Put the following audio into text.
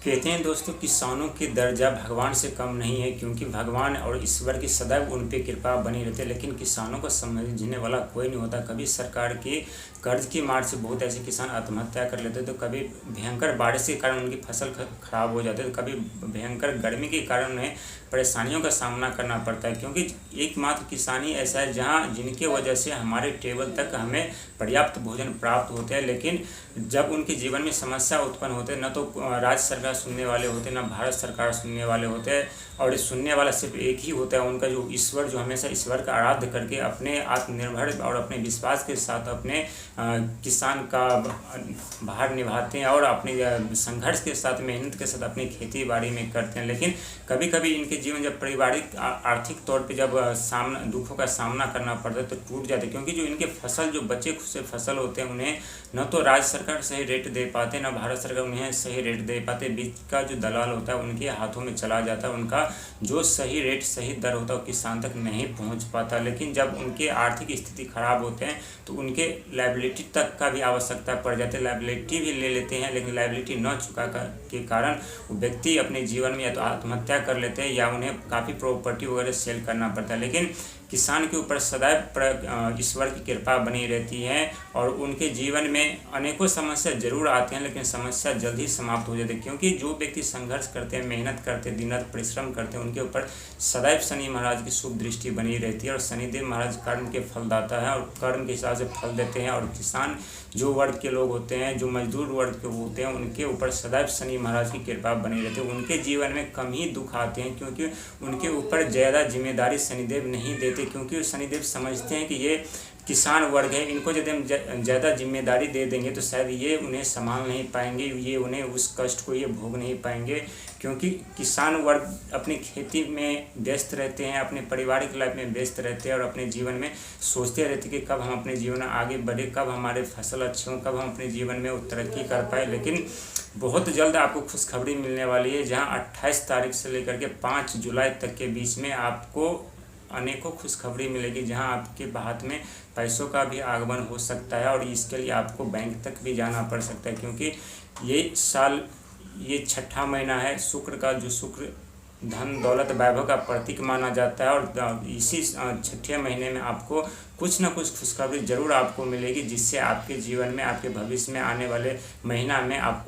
कहते हैं दोस्तों, किसानों की दर्जा भगवान से कम नहीं है, क्योंकि भगवान और ईश्वर की सदैव उन पे कृपा बनी रहती है। लेकिन किसानों को समझने वाला कोई नहीं होता। कभी सरकार के कर्ज की मार से बहुत ऐसे किसान आत्महत्या कर लेते, तो कभी भयंकर बारिश के कारण उनकी फसल खराब हो जाती है, तो कभी भयंकर गर्मी के कारण उन्हें परेशानियों का सामना करना पड़ता है। क्योंकि एकमात्र किसान ही ऐसा है जहाँ जिनके वजह से हमारे टेबल तक हमें पर्याप्त भोजन प्राप्त होते हैं। लेकिन जब उनके जीवन में समस्या उत्पन्न होते हैं, न तो राज्य सरकार सुनने वाले होते हैं, न भारत सरकार सुनने वाले होते हैं, और सुनने वाला सिर्फ एक ही होता है, उनका जो ईश्वर, जो हमेशा ईश्वर का आराध्य करके अपने आत्मनिर्भर और अपने विश्वास के साथ अपने किसान का भार निभाते हैं और अपने संघर्ष के साथ, मेहनत के साथ अपनी खेती बाड़ी में करते हैं। लेकिन कभी कभी इनके जीवन जब पारिवारिक आर्थिक तौर पे जब दुखों का सामना करना पड़ता है तो टूट जाते हैं। क्योंकि जो इनके फसल, जो बचे खुचे फसल होते हैं, उन्हें न तो राज्य सरकार सही रेट दे पाते, न भारत सरकार उन्हें सही रेट दे पाते। बीच का जो दलाल होता है उनके हाथों में चला जाता है, उनका जो सही रेट, सही दर होता है वो किसान तक नहीं पहुंच पाता। लेकिन जब उनके आर्थिक स्थिति खराब होते हैं तो उनके लायबिलिटी तक का भी आवश्यकता पड़ जाती है। लायबिलिटी भी ले लेते हैं, लेकिन लायबिलिटी न चुका के कारण वो व्यक्ति अपने जीवन में या तो आत्महत्या कर लेते हैं या उन्हें काफ़ी प्रॉपर्टी वगैरह सेल करना पड़ता है। लेकिन किसान के ऊपर सदैव ईश्वर की कृपा बनी रहती है और उनके जीवन में अनेकों समस्या जरूर आते हैं, लेकिन समस्या जल्द ही समाप्त हो जाती है। क्योंकि जो व्यक्ति संघर्ष करते हैं, मेहनत करते हैं, दिन रात परिश्रम करते हैं, उनके ऊपर सदैव शनि महाराज की शुभ दृष्टि बनी रहती है। और शनिदेव महाराज कर्म के फलदाता है और कर्म के हिसाब से फल देते हैं। और किसान जो वर्ग के लोग होते हैं, जो मजदूर वर्ग के होते हैं, उनके ऊपर सदैव शनि महाराज की कृपा बनी रहती है। उनके जीवन में कम ही दुख आते हैं, क्योंकि उनके ऊपर ज़्यादा जिम्मेदारी शनिदेव नहीं देते। क्योंकि शनिदेव समझते हैं कि ये किसान वर्ग है, इनको यदि हम ज़्यादा जिम्मेदारी दे देंगे तो शायद ये उन्हें संभाल नहीं पाएंगे, ये उन्हें उस कष्ट को ये भोग नहीं पाएंगे। क्योंकि किसान वर्ग अपनी खेती में व्यस्त रहते हैं, अपने पारिवारिक लाइफ में व्यस्त रहते हैं और अपने जीवन में सोचते रहते हैं कि कब हम अपने जीवन में आगे बढ़े, कब हमारे फसल अच्छे हों, कब हम अपने जीवन में तरक्की कर पाए। लेकिन बहुत जल्द आपको खुशखबरी मिलने वाली है, जहाँ 28 तारीख से लेकर के 5 जुलाई तक के बीच में आपको अनेकों खुशखबरी मिलेगी, जहां आपके हाथ में पैसों का भी आगमन हो सकता है। और इसके लिए आपको बैंक तक भी जाना पड़ सकता है, क्योंकि ये साल, ये छठा महीना है शुक्र का, जो शुक्र धन दौलत वैभव का प्रतीक माना जाता है। और इसी छठे महीने में आपको कुछ न कुछ खुशखबरी जरूर आपको मिलेगी, जिससे आपके जीवन में, आपके भविष्य में आने वाले महीना में आपको